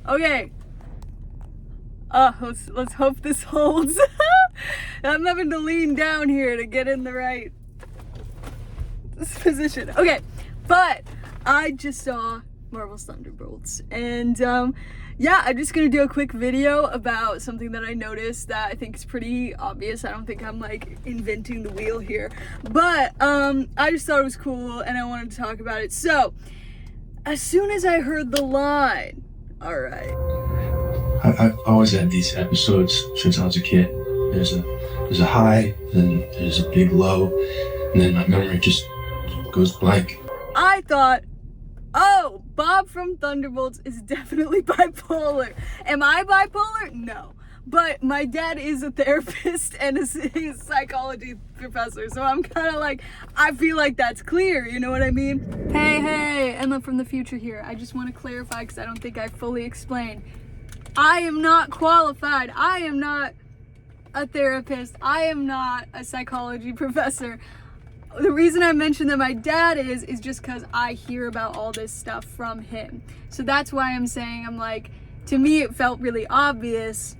Okay. Let's hope this holds. I'm having to lean down here to get in the right position. Okay, but I just saw Marvel's Thunderbolts, and yeah, I'm just gonna do a quick video about something that I noticed that I think is pretty obvious. I don't think I'm like inventing the wheel here, but I just thought it was cool and I wanted to talk about it. So as soon as I heard the line, all right, I've always had these episodes since I was a kid. There's a high, then there's a big low, and then my memory just goes blank. I thought, oh, Bob from Thunderbolts is definitely bipolar. Am I bipolar? No. But my dad is a therapist and a psychology professor, so I'm kind of like, I feel like that's clear, you know what I mean? Hey, Emma from the future here. I just want to clarify because I don't think I fully explained. I am not qualified. I am not a therapist. I am not a psychology professor. The reason I mentioned that my dad is just because I hear about all this stuff from him. So that's why I'm saying, I'm like, to me it felt really obvious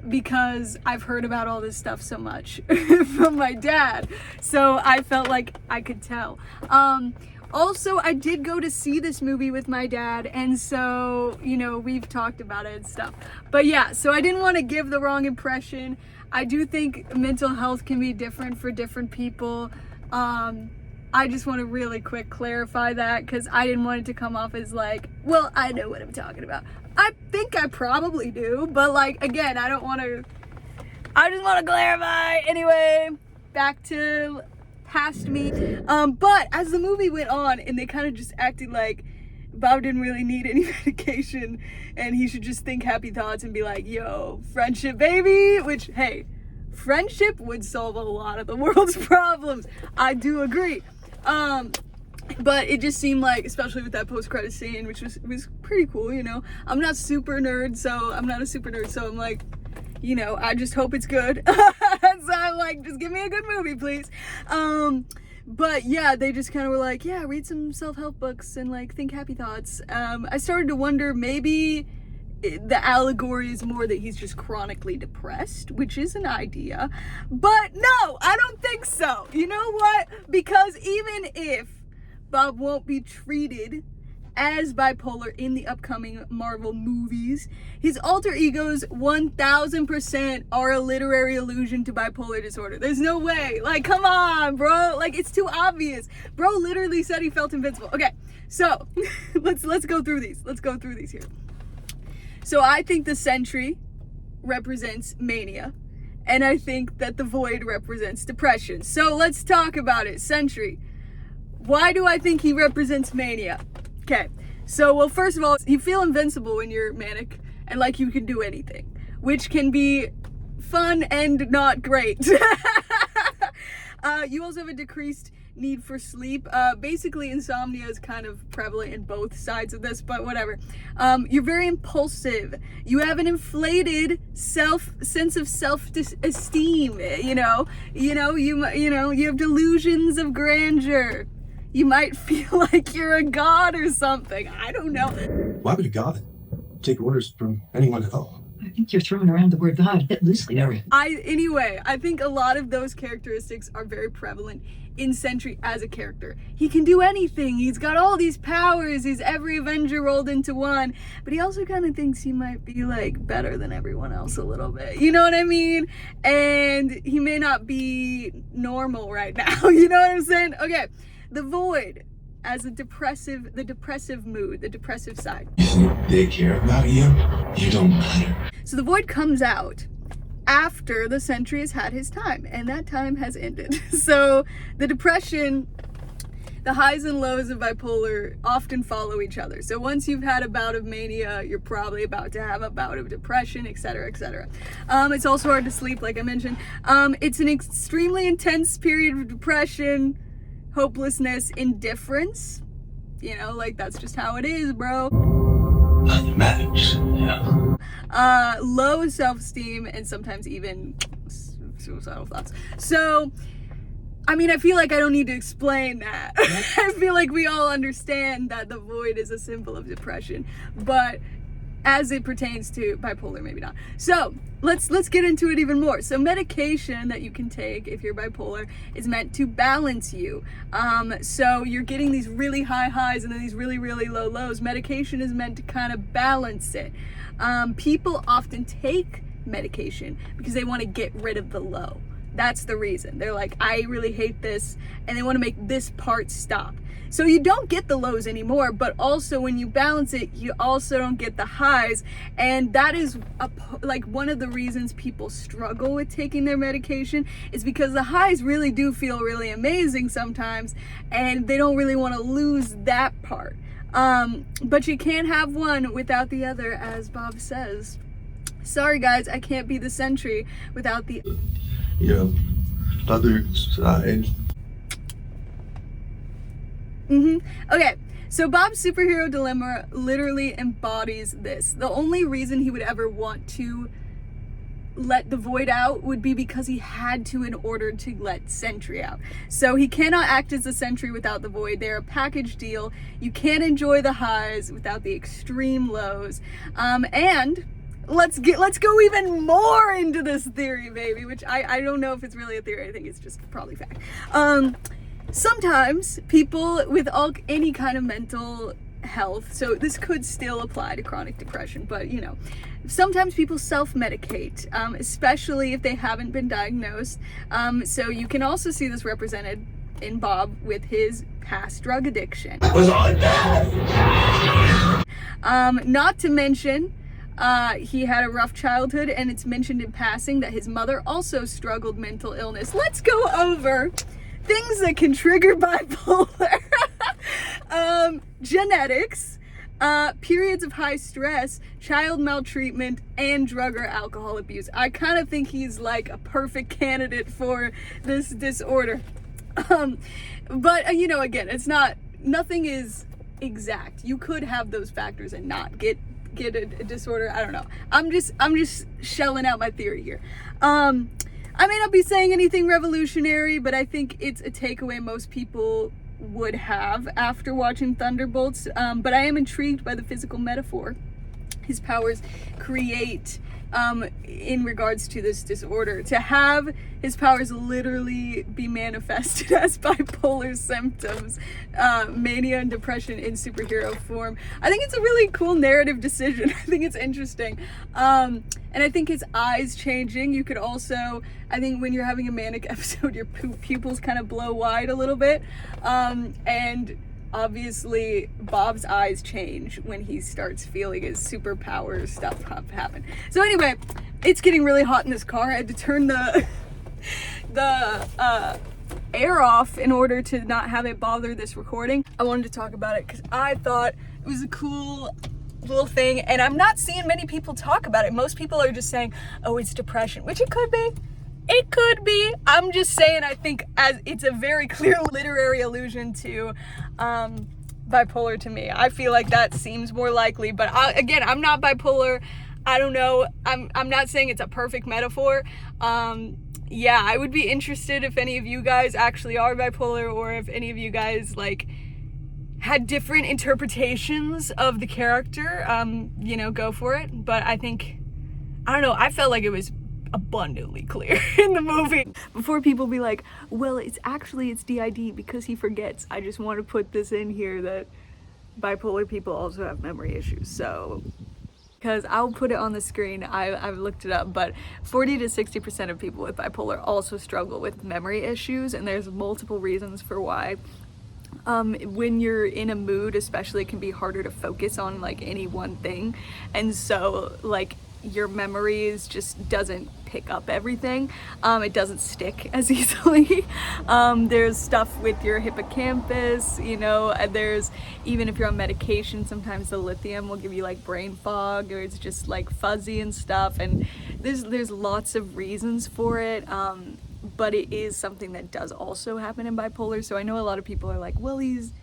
because I've heard about all this stuff so much from my dad. So I felt like I could tell. Also, I did go to see this movie with my dad, and so, you know, we've talked about it and stuff. But yeah, so I didn't want to give the wrong impression. I do think mental health can be different for different people. I just want to really quick clarify that because I didn't want it to come off as like, well, I know what I'm talking about. I think I probably do, but like, again, I just want to clarify. Anyway, back to past me. But as the movie went on and they kind of just acted like Bob didn't really need any medication and he should just think happy thoughts and be like, yo, friendship, baby, which, hey, friendship would solve a lot of the world's problems. I do agree. But it just seemed like, especially with that post-credit scene, which was pretty cool, you know. I'm not a super nerd, so I'm like, you know, I just hope it's good. So I'm like, just give me a good movie, please. But yeah, they just kind of were like, yeah, read some self-help books and like think happy thoughts. I started to wonder maybe the allegory is more that he's just chronically depressed, which is an idea. But no, I don't think so. You know what? Because even if Bob won't be treated as bipolar in the upcoming Marvel movies, his alter egos 1000% are a literary allusion to bipolar disorder. There's no way. Like, come on, bro. Like, it's too obvious. Bro literally said he felt invincible. Okay, so let's go through these. Let's go through these here. So I think the Sentry represents mania, and I think that the Void represents depression. So let's talk about it. Sentry. Why do I think he represents mania? Okay, so, well, first of all, you feel invincible when you're manic and like you can do anything, which can be fun and not great. You also have a decreased need for sleep. Basically, insomnia is kind of prevalent in both sides of this, but whatever. You're very impulsive. You have an inflated sense of self-esteem. You have delusions of grandeur. You might feel like you're a god or something. I don't know. Why would a god take orders from anyone at all? I think you're throwing around the word God a bit loosely there. Anyway, I think a lot of those characteristics are very prevalent in Sentry as a character. He can do anything. He's got all these powers. He's every Avenger rolled into one. But he also kind of thinks he might be like better than everyone else a little bit. You know what I mean? And he may not be normal right now. You know what I'm saying? Okay. The Void as the depressive mood, the depressive side. You think they care about you? You don't matter. So the Void comes out after the Sentry has had his time, and that time has ended. So the depression, the highs and lows of bipolar often follow each other. So once you've had a bout of mania, you're probably about to have a bout of depression, etc., etc. It's also hard to sleep, like I mentioned. It's an extremely intense period of depression, hopelessness, indifference. You know, like, that's just how it is, bro. Nothing matters, yeah. Low self-esteem and sometimes even suicidal thoughts. So, I mean, I feel like I don't need to explain that. I feel like we all understand that the Void is a symbol of depression. But as it pertains to bipolar, maybe not. So let's get into it even more. So medication that you can take if you're bipolar is meant to balance you. So you're getting these really high highs and then these really, really low lows. Medication is meant to kind of balance it. People often take medication because they want to get rid of the low. That's the reason. They're like, I really hate this, and they want to make this part stop. So you don't get the lows anymore, but also when you balance it, you also don't get the highs. And that is like one of the reasons people struggle with taking their medication, is because the highs really do feel really amazing sometimes, and they don't really want to lose that part. But you can't have one without the other, as Bob says. Sorry guys, I can't be the sentry without the other side. Okay, so Bob's superhero dilemma literally embodies this. The only reason he would ever want to let the void out would be because he had to in order to let Sentry out. So he cannot act as a Sentry without the void. They're a package deal. You can't enjoy the highs without the extreme lows. And let's go even more into this theory, baby, which I don't know if it's really a theory. I think it's just probably fact. Sometimes people with any kind of mental health, so this could still apply to chronic depression, but sometimes people self-medicate, especially if they haven't been diagnosed. So you can also see this represented in Bob with his past drug addiction. Not to mention, he had a rough childhood, and it's mentioned in passing that his mother also struggled mental illness. Let's go over things that can trigger bipolar. Genetics, periods of high stress, child maltreatment, and drug or alcohol abuse. I kind of think he's like a perfect candidate for this disorder. But again, it's nothing is exact. You could have those factors and not get a disorder. I don't know. I'm just shelling out my theory here. I may not be saying anything revolutionary, but I think it's a takeaway most people would have after watching Thunderbolts. But I am intrigued by the physical metaphor his powers create in regards to this disorder. To have his powers literally be manifested as bipolar symptoms, mania and depression in superhero form, I think it's a really cool narrative decision. I think it's interesting. And I think his eyes changing, you could also, I think when you're having a manic episode, your pupils kind of blow wide a little bit. And obviously Bob's eyes change when he starts feeling his superpower stuff happen. So anyway, it's getting really hot in this car. I had to turn the air off in order to not have it bother this recording. I wanted to talk about it because I thought it was a cool little thing, and I'm not seeing many people talk about it. Most people are just saying, oh, it's depression, which it could be. It could be. I'm just saying, I think as it's a very clear literary allusion to bipolar to me. I feel like that seems more likely, but again, I'm not bipolar. I don't know. I'm not saying it's a perfect metaphor. Yeah, I would be interested if any of you guys actually are bipolar, or if any of you guys like had different interpretations of the character. Go for it. But I think, I don't know, I felt like it was abundantly clear in the movie. Before people be like, well, it's DID because he forgets. I just want to put this in here that bipolar people also have memory issues. So, because I'll put it on the screen, I've looked it up, but 40 to 60% of people with bipolar also struggle with memory issues, and there's multiple reasons for why. When you're in a mood especially, it can be harder to focus on like any one thing, and so like your memories just doesn't pick up everything. It doesn't stick as easily. There's stuff with your hippocampus, there's, even if you're on medication, sometimes the lithium will give you like brain fog, or it's just like fuzzy and stuff, and there's lots of reasons for it. But it is something that does also happen in bipolar. So I know a lot of people are like, well, he's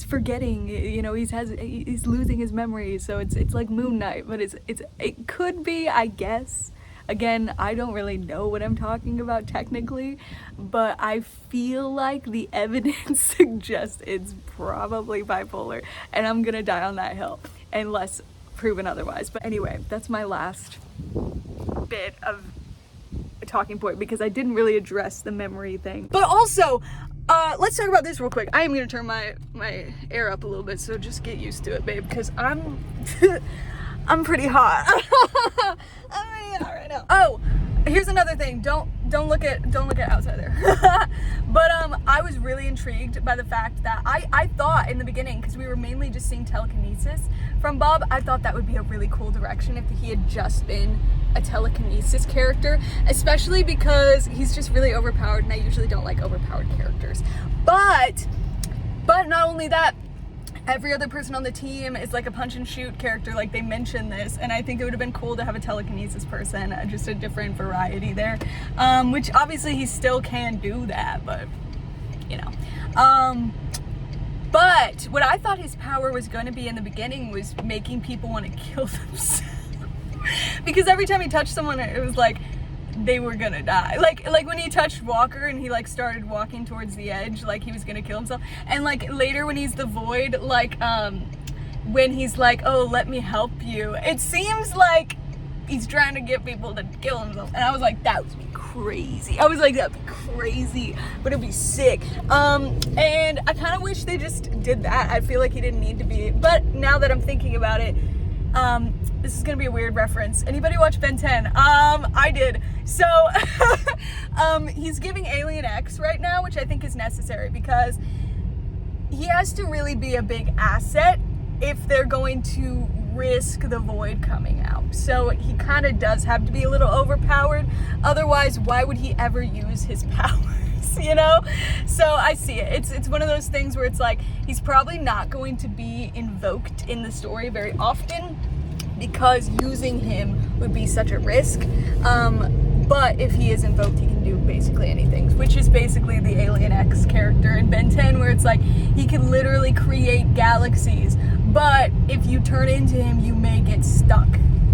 forgetting, he's losing his memory, so it's like Moon Knight, but it could be, I guess. Again, I don't really know what I'm talking about technically, but I feel like the evidence suggests it's probably bipolar, and I'm gonna die on that hill unless proven otherwise. But anyway, that's my last bit of a talking point because I didn't really address the memory thing. But also, let's talk about this real quick. I am gonna turn my air up a little bit, so just get used to it, babe, because I'm I'm pretty hot. I'm pretty hot right now. Oh, here's another thing. Don't look at outside there. But I was really intrigued by the fact that I thought in the beginning, because we were mainly just seeing telekinesis from Bob, I thought that would be a really cool direction if he had just been a telekinesis character, especially because he's just really overpowered, and I usually don't like overpowered characters. But not only that, every other person on the team is like a punch and shoot character, like they mentioned this, and I think it would have been cool to have a telekinesis person, just a different variety there, which obviously he still can do that, but you know. But what I thought his power was going to be in the beginning was making people want to kill themselves. Because every time he touched someone, it was like they were gonna die. Like when he touched Walker and he like started walking towards the edge, like he was gonna kill himself. And like later when he's the Void, like when he's like, oh, let me help you, it seems like he's trying to get people to kill himself. And I was like, that would be crazy. I was like, that'd be crazy, but it'd be sick. And I kind of wish they just did that. I feel like he didn't need to be, but now that I'm thinking about it, this is gonna be a weird reference. Anybody watch Ben 10? I did. So, he's giving Alien X right now, which I think is necessary because he has to really be a big asset if they're going to risk the Void coming out. So he kind of does have to be a little overpowered. Otherwise, why would he ever use his powers? You know? So I see it. It's one of those things where it's like he's probably not going to be invoked in the story very often because using him would be such a risk. But if he is invoked, he can do basically anything, which is basically the Alien X character in Ben 10, where it's like he can literally create galaxies, but if you turn into him, you may get stuck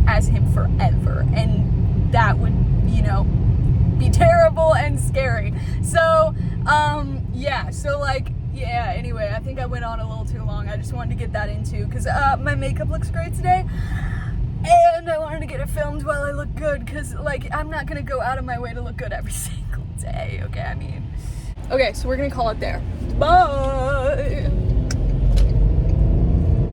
as him forever, and that would, you know, be terrible and scary. So, yeah, so like, yeah, anyway, I think I went on a little too long. I just wanted to get that into, because my makeup looks great today, and I wanted to get it filmed while I look good, because, like, I'm not going to go out of my way to look good every single day, okay? I mean, okay, so we're going to call it there. Bye!